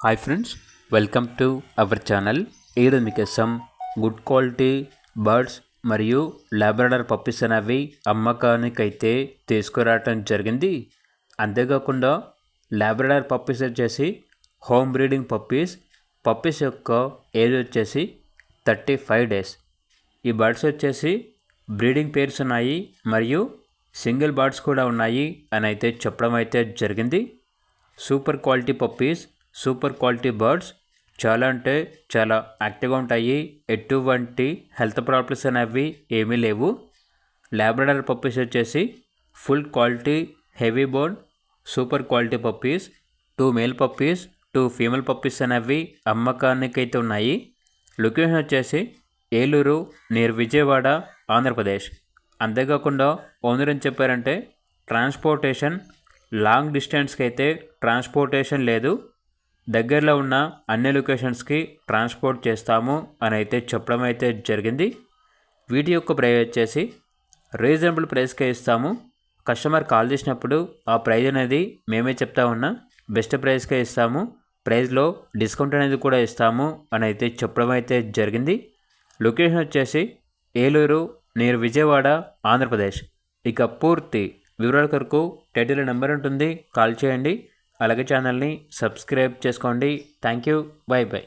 Hi friends, welcome to our channel. ఈరోజు మీకోసం good quality birds మరియు లాబ్రడార్ పప్పీస్ అనేవి అమ్మకానికైతే తీసుకురావటం జరిగింది. అంతేకాకుండా లాబ్రడార్ పప్పీస్ వచ్చేసి హోమ్ బ్రీడింగ్ పప్పీస్ యొక్క ఏజ్ వచ్చేసి 35 days. ఈ బర్డ్స్ వచ్చేసి బ్రీడింగ్ పేర్స్ ఉన్నాయి మరియు సింగిల్ బర్డ్స్ కూడా ఉన్నాయి అని అయితే చెప్పడం అయితే జరిగింది. Super quality puppies, super quality birds చాలా అంటే చాలా యాక్టివ్గా ఉంటాయి. ఎటువంటి హెల్త్ ప్రాబ్లమ్స్ అనేవి ఏమీ లేవు. లాబ్రడార్ పప్పీస్ వచ్చేసి full quality heavy bone super quality puppies. 2 male puppies 2 female puppies అనేవి అమ్మకానికైతే ఉన్నాయి. లొకేషన్ వచ్చేసి ఏలూరు నియర్ విజయవాడ, ఆంధ్రప్రదేశ్. అంతేకాకుండా ఓనర్ అని చెప్పారంటే ట్రాన్స్పోర్టేషన్ లాంగ్ డిస్టెన్స్కి అయితే ట్రాన్స్పోర్టేషన్ లేదు, దగ్గరలో ఉన్న అన్ని లొకేషన్స్కి ట్రాన్స్పోర్ట్ చేస్తాము అని అయితే చెప్పడం అయితే జరిగింది. వీటి యొక్క ప్రైస్ వచ్చేసి రీజనబుల్ ప్రైస్కే ఇస్తాము. కస్టమర్ కాల్ చేసినప్పుడు ఆ ప్రైస్ అనేది మేమే చెప్తా ఉన్నా బెస్ట్ ప్రైస్కే ఇస్తాము, ప్రైస్లో డిస్కౌంట్ అనేది కూడా ఇస్తాము అని అయితే చెప్పడం అయితే జరిగింది. లొకేషన్ వచ్చేసి ఏలూరు నియర్ విజయవాడ, ఆంధ్రప్రదేశ్. ఇక పూర్తి వివరాల కొరకు టైటిల్ నెంబర్ ఉంటుంది, కాల్ చేయండి. అలాగే ఛానల్ని సబ్స్క్రైబ్ చేసుకోండి. Thank you. By by.